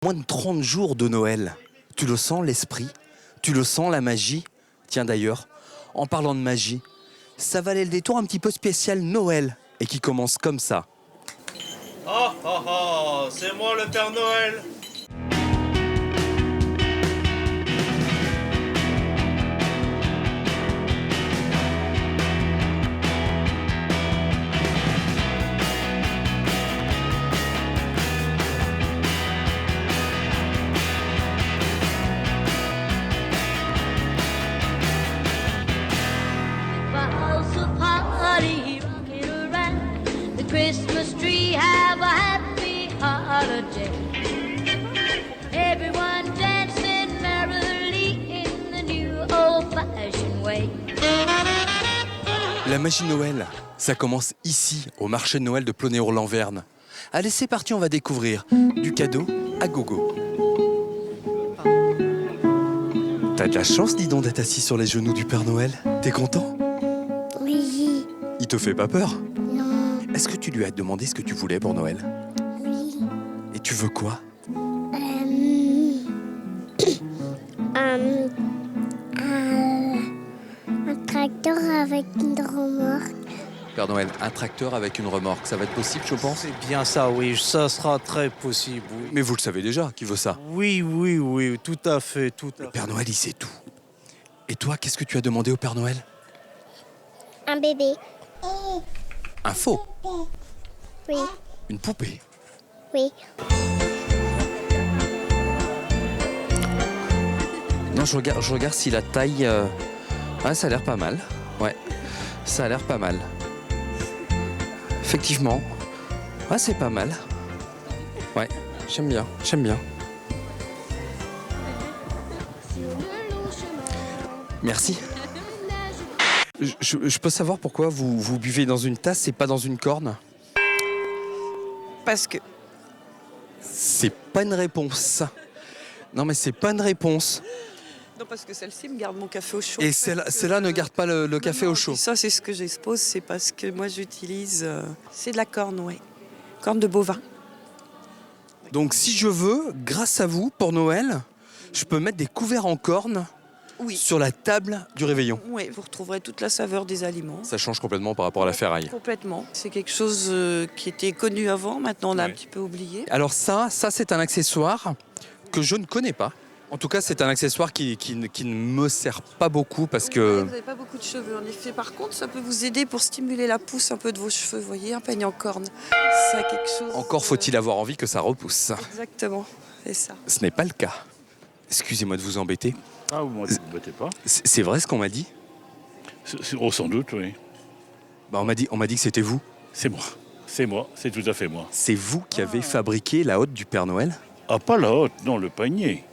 moins de 30 jours de Noël. Tu le sens, l'esprit? Tu le sens, la magie? Tiens d'ailleurs, en parlant de magie, ça valait le détour un petit peu spécial Noël et qui commence comme ça. Oh oh oh, c'est moi le Père Noël. Christmas tree, have a happy holiday. Everyone dancing merrily in the new old-fashioned way. La magie Noël, ça commence ici, au marché de Noël de Plonnéour-Lanverne. Allez, c'est parti, on va découvrir du cadeau à gogo. T'as de la chance, dis donc, d'être assis sur les genoux du Père Noël. T'es content? Oui. Il te fait pas peur? Non. Est-ce que tu lui as demandé ce que tu voulais pour Noël? Oui. Et tu veux quoi? Un tracteur avec une remorque. Père Noël, un tracteur avec une remorque, ça va être possible, je pense? C'est bien ça, oui, ça sera très possible. Oui, Mais vous le savez déjà, qui veut ça? oui, tout à fait, tout à Le fait. Père Noël, il sait tout. Et toi, qu'est-ce que tu as demandé au Père Noël? Un bébé. Un faux? Oui. Une poupée? Oui. Non, je regarde si la taille... Ouais, ça a l'air pas mal. Ouais, ça a l'air pas mal. Effectivement. Ouais, c'est pas mal. Ouais, j'aime bien, j'aime bien. Merci. Je peux savoir pourquoi vous buvez dans une tasse et pas dans une corne? Parce que C'est pas une réponse. Non, mais c'est pas une réponse. non, parce que celle-ci me garde mon café au chaud. Et celle-là ne garde pas le café Non, au chaud. Ça, c'est ce que j'expose, c'est parce que moi j'utilise. C'est de la corne, ouais. Corne de bovin. Donc si je veux, grâce à vous, pour Noël, je peux mettre des couverts en corne Oui. sur la table du réveillon. Oui, vous retrouverez toute la saveur des aliments. Ça change complètement par rapport à la ferraille. Complètement. C'est quelque chose qui était connu avant, maintenant on a un Ouais. petit peu oublié. Alors ça c'est un accessoire que je ne connais pas. En tout cas, c'est un accessoire qui ne me sert pas beaucoup parce que... Vous n'avez pas beaucoup de cheveux, en effet. Par contre, ça peut vous aider pour stimuler la pousse un peu de vos cheveux, vous voyez, un peigne en corne. Ça a quelque chose... Encore faut-il avoir envie que ça repousse. Exactement, c'est ça. Ce n'est pas le cas. Excusez-moi de vous embêter. Ah, vous ne m'embêtez pas. C'est vrai ce qu'on m'a dit? Oh, sans doute, oui. Bah, on m'a dit que c'était vous. C'est moi, c'est tout à fait moi. C'est vous qui avez fabriqué la hotte du Père Noël? Ah, pas la hotte, non, le panier.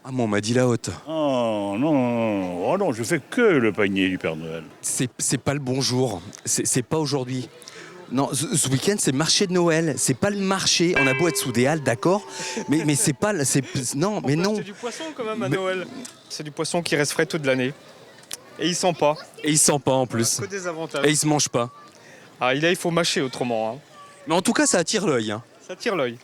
Ah, moi on m'a dit la hotte. Oh non, oh non, je fais que le panier du Père Noël. C'est pas le bon jour. C'est pas aujourd'hui. Non, ce week-end, c'est marché de Noël. C'est pas le marché. On a beau être sous des halles, d'accord, mais c'est pas... Non, mais non. C'est du poisson quand même à Mais- Noël. C'est du poisson qui reste frais toute l'année. Et il sent pas. Et il sent pas en plus. Que des avantages. Et il se mange pas. Ah, il faut mâcher autrement. Hein. Mais en tout cas, ça attire l'œil. Hein. Ça tire l'œil.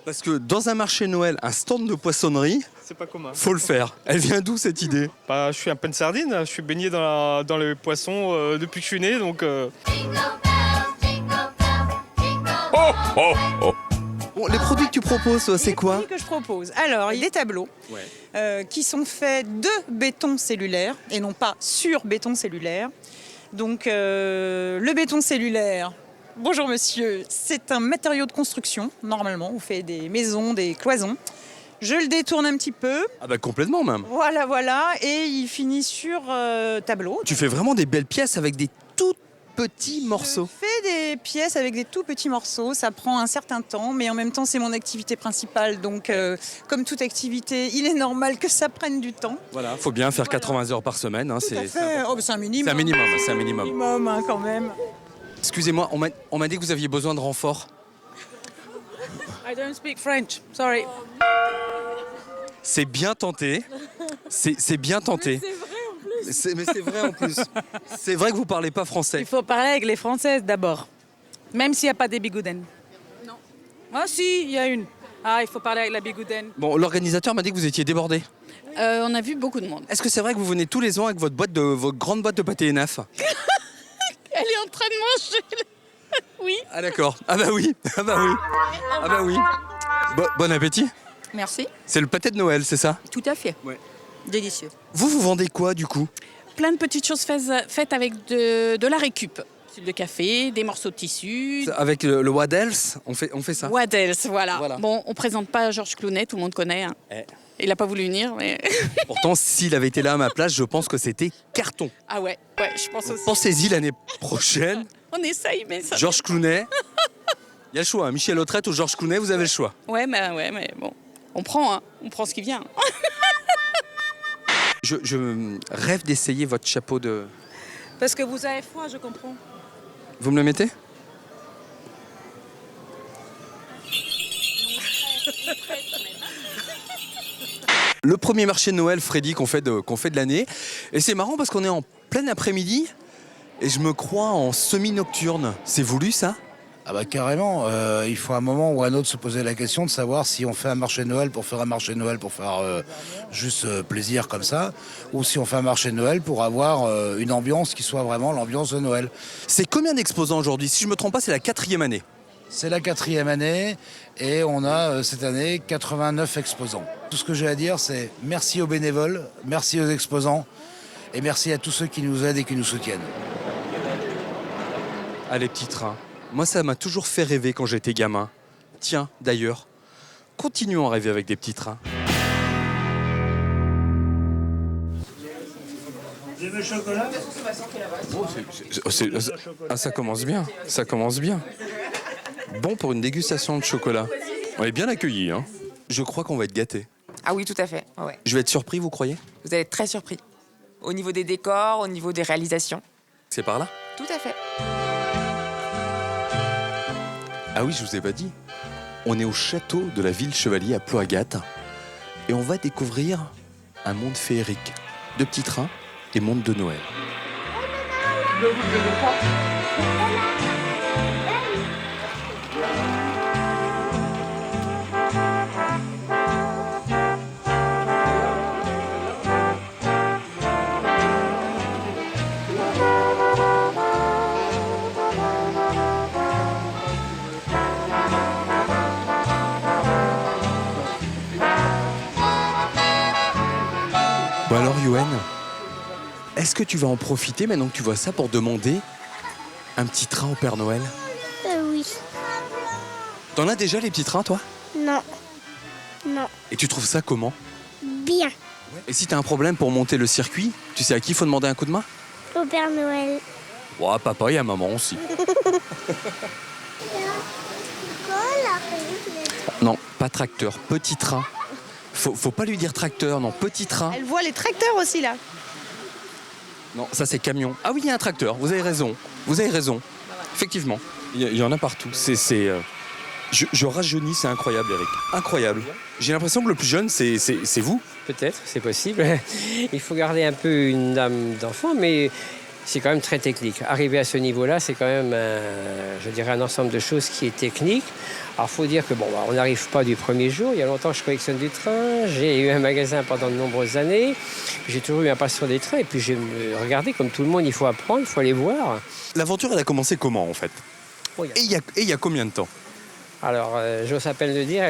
Parce que dans un marché de Noël, un stand de poissonnerie, C'est pas commun. faut le faire. Elle vient d'où cette idée? Bah, je suis un peu de sardine. Je suis baigné dans les poissons depuis que je suis né. Donc, Bon, les produits que tu proposes, c'est quoi? Que je propose. Alors, il y a des tableaux qui sont faits de béton cellulaire et non pas sur béton cellulaire. Donc, le béton cellulaire, bonjour monsieur, c'est un matériau de construction. Normalement, on fait des maisons, des cloisons. Je le détourne un petit peu. Ah bah complètement même. Voilà. Et il finit sur tableau. Tu fais vraiment des belles pièces avec des tout petits morceaux. Je fais des pièces avec des tout petits morceaux, ça prend un certain temps, mais en même temps c'est mon activité principale, donc comme toute activité, il est normal que ça prenne du temps. Voilà, faut bien faire Voilà. 80 heures par semaine. Hein, Tout à fait. Oh, bah, c'est un minimum. C'est un minimum, c'est un minimum. Minimum, hein, quand même. Excusez-moi, on m'a dit que vous aviez besoin de renfort. I don't speak French, sorry. C'est bien tenté. C'est bien tenté. C'est vrai en plus. Mais c'est vrai en plus. C'est vrai que vous parlez pas français. Il faut parler avec les Françaises d'abord, même s'il n'y a pas des bigoudens. Non. Ah si, il y a une. Ah, il faut parler avec la Bigouden. Bon, l'organisateur m'a dit que vous étiez débordé. On a vu beaucoup de monde. Est-ce que c'est vrai que vous venez tous les ans avec votre grande boîte de pâté ENAF? Elle est en train de manger. Oui. Ah d'accord. Ah bah oui. Ah bah oui. Ah bah oui. Bon appétit. Merci. C'est le pâté de Noël, c'est ça? Tout à fait. Ouais. Délicieux. Vous vendez quoi du coup? Plein de petites choses faites avec de la récup. De café, des morceaux de tissu. Avec le Waddles, on fait ça. What else, voilà. Voilà. Bon, on présente pas Georges Clooney, tout le monde connaît. Hein. Il n'a pas voulu venir, mais... Pourtant, s'il avait été là à ma place, je pense que c'était carton. Ah ouais, je pense aussi. Pensez-y l'année prochaine. On essaye, mais ça... Georges Clooney. Il y a le choix. Michel Autrette ou Georges Clooney, vous avez le choix. Ouais, mais bon. On prend ce qui vient. Je rêve d'essayer votre chapeau de... Parce que vous avez froid, je comprends. Vous me le mettez? Le premier marché de Noël, Freddy, qu'on fait de l'année. Et c'est marrant parce qu'on est en plein après-midi et je me crois en semi-nocturne. C'est voulu ça? Ah bah carrément, il faut un moment ou un autre se poser la question de savoir si on fait un marché de Noël pour faire un marché de Noël pour faire juste plaisir comme ça, ou si on fait un marché de Noël pour avoir une ambiance qui soit vraiment l'ambiance de Noël. C'est combien d'exposants aujourd'hui? Si je me trompe pas, c'est la 4e année. C'est la 4e année et on a cette année 89 exposants. Tout ce que j'ai à dire, c'est merci aux bénévoles, merci aux exposants et merci à tous ceux qui nous aident et qui nous soutiennent. Ah, les petits trains. Moi, ça m'a toujours fait rêver quand j'étais gamin. Tiens, d'ailleurs, continuons à rêver avec des petits trains. Vous aimez le chocolat? Ah, ça commence bien, ça commence bien. Bon pour une dégustation de chocolat. On est bien accueillis, hein. Je crois qu'on va être gâtés. Ah oui, tout à fait. Ouais. Je vais être surpris, vous croyez? Vous allez être très surpris. Au niveau des décors, au niveau des réalisations. C'est par là? Tout à fait. Ah oui, je vous ai pas dit. On est au château de la ville Chevalier à Ploagat et on va découvrir un monde féerique de petits trains et monde de Noël. Bon alors Yoann, est-ce que tu vas en profiter maintenant que tu vois ça pour demander un petit train au Père Noël? Oui. T'en as déjà les petits trains toi? Non. Non. Et tu trouves ça comment? Bien. Et si t'as un problème pour monter le circuit, tu sais à qui il faut demander un coup de main? Au Père Noël. Ouais, papa et à maman aussi. Non, pas tracteur, petit train. Faut pas lui dire tracteur, non, petit train. Elle voit les tracteurs aussi là. Non, ça c'est camion. Ah oui, il y a un tracteur, vous avez raison. Vous avez raison. Effectivement, il y en a partout. Je rajeunis, c'est incroyable, Eric. Incroyable. J'ai l'impression que le plus jeune, c'est vous. Peut-être, c'est possible. Il faut garder un peu une âme d'enfant, mais c'est quand même très technique. Arriver à ce niveau-là, c'est quand même, je dirais, un ensemble de choses qui est technique. Alors, il faut dire que on n'arrive pas du premier jour. Il y a longtemps que je collectionne du train. J'ai eu un magasin pendant de nombreuses années. J'ai toujours eu un passion des trains. Et puis, j'ai regardé, comme tout le monde, il faut apprendre, il faut aller voir. L'aventure, elle a commencé comment, en fait? Et il y a combien de temps? Alors, j'ose à peine le dire,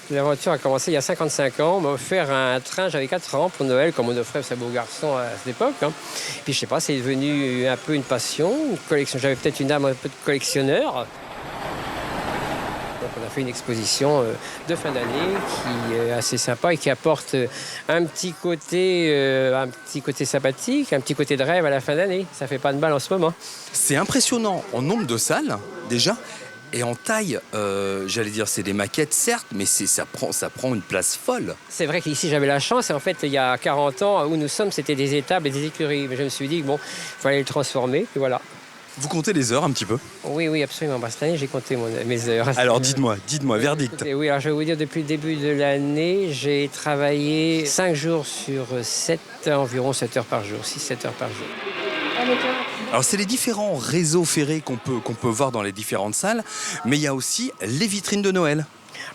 l'aventure a commencé il y a 55 ans. On m'a offert un train, j'avais 4 ans pour Noël, comme on offrait sa beau garçon à cette époque. Hein. Puis je sais pas, c'est devenu un peu une passion, une collection. J'avais peut-être une âme un peu de collectionneur. Donc on a fait une exposition de fin d'année qui est assez sympa et qui apporte un petit côté sympathique, un petit côté de rêve à la fin d'année. Ça fait pas de mal en ce moment. C'est impressionnant en nombre de salles, déjà. Et en taille, j'allais dire, c'est des maquettes, certes, mais ça prend une place folle. C'est vrai qu'ici, j'avais la chance. Et en fait, il y a 40 ans, où nous sommes, c'était des étables et des écuries. Mais je me suis dit, il fallait le transformer. Puis voilà. Vous comptez les heures un petit peu? Oui, absolument. Cette année, j'ai compté mes heures. Alors, dites-moi, verdict. Écoutez, oui, alors je vais vous dire, depuis le début de l'année, j'ai travaillé 5 jours sur 7, environ 7 heures par jour, 6-7 heures par jour. Alors c'est les différents réseaux ferrés qu'on peut voir dans les différentes salles, mais il y a aussi les vitrines de Noël.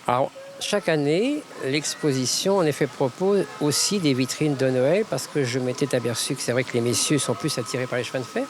Alors chaque année, l'exposition, en effet, propose aussi des vitrines de Noël parce que je m'étais aperçu que c'est vrai que les messieurs sont plus attirés par les chemins de fer.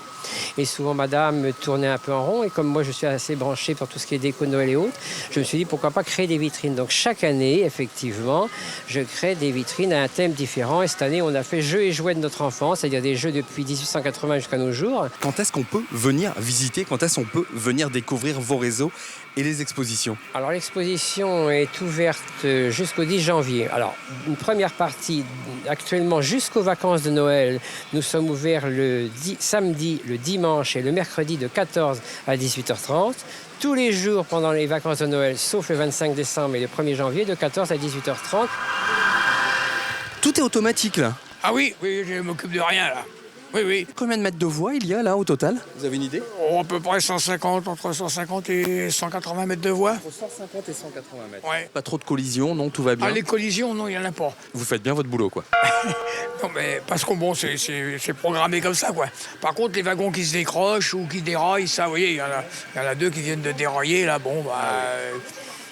Et souvent, madame me tournait un peu en rond. Et comme moi, je suis assez branché par tout ce qui est déco de Noël et autres, je me suis dit pourquoi pas créer des vitrines. Donc, chaque année, effectivement, je crée des vitrines à un thème différent. Et cette année, on a fait jeux et jouets de notre enfance, c'est-à-dire des jeux depuis 1880 jusqu'à nos jours. Quand est-ce qu'on peut venir visiter? Quand est-ce qu'on peut venir découvrir vos réseaux et les expositions? Alors l'exposition est ouverte jusqu'au 10 janvier. Alors une première partie actuellement jusqu'aux vacances de Noël. Nous sommes ouverts le samedi, le dimanche et le mercredi de 14 à 18h30. Tous les jours pendant les vacances de Noël, sauf le 25 décembre et le 1er janvier, de 14 à 18h30. Tout est automatique là. Ah oui, je m'occupe de rien là. Oui. Combien de mètres de voies il y a là au total? Vous avez une idée? À peu près 150, entre 150 et 180 mètres de voie. Entre 150 et 180 mètres. Ouais. Pas trop de collisions, non? Tout va bien? Ah, les collisions, non, il n'y en a pas. Vous faites bien votre boulot, quoi. Non, mais parce que bon, c'est programmé comme ça, quoi. Par contre, les wagons qui se décrochent ou qui déraillent, ça, vous voyez, il y en a deux qui viennent de dérailler, là, bon,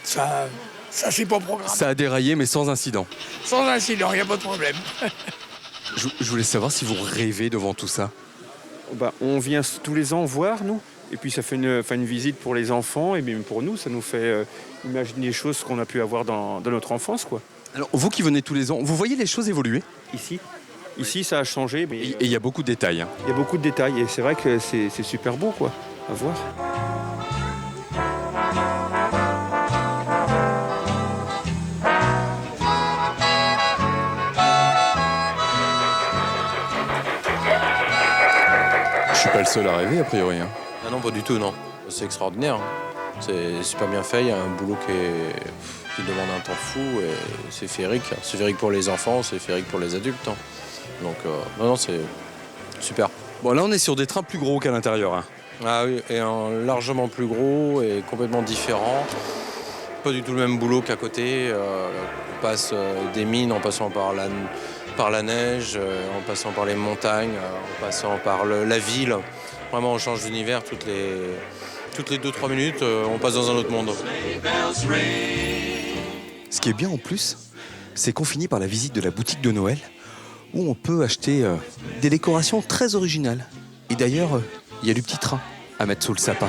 ça, c'est pas programmé. Ça a déraillé, mais sans incident. Sans incident, il n'y a pas de problème. Je voulais savoir si vous rêvez devant tout ça. On vient tous les ans voir, nous. Et puis ça fait une visite pour les enfants et même pour nous. Ça nous fait imaginer les choses qu'on a pu avoir dans notre enfance, quoi. Alors, vous qui venez tous les ans, vous voyez les choses évoluer? Ici, ça a changé. Mais et il y a beaucoup de détails. Hein. Il y a beaucoup de détails. Et c'est vrai que c'est super beau, quoi, à voir. Je suis pas le seul à rêver, a priori. Hein. Ah non, pas du tout, non. C'est extraordinaire. Hein. C'est super bien fait. Il y a un boulot qui demande un temps fou et c'est féerique. C'est féerique pour les enfants, c'est féerique pour les adultes. Hein. Donc, non, c'est super. Bon, là, on est sur des trains plus gros qu'à l'intérieur. Hein. Ah oui, et largement plus gros et complètement différent. Pas du tout le même boulot qu'à côté. On passe des mines en passant par la neige, en passant par les montagnes, en passant par la ville. Vraiment, on change d'univers toutes les 2-3 minutes, on passe dans un autre monde. Ce qui est bien en plus, c'est qu'on finit par la visite de la boutique de Noël, où on peut acheter des décorations très originales. Et d'ailleurs, il y a du petit train à mettre sous le sapin.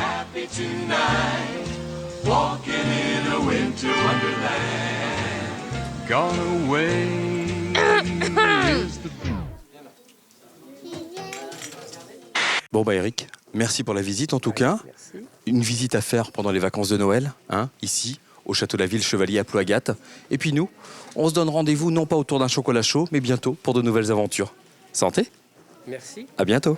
Bon bah Eric, merci pour la visite en tout cas. Merci. Une visite à faire pendant les vacances de Noël, hein, ici, au Château de la Ville Chevalier à Plouagat. Et puis nous, on se donne rendez-vous non pas autour d'un chocolat chaud, mais bientôt pour de nouvelles aventures. Santé. Merci. À bientôt.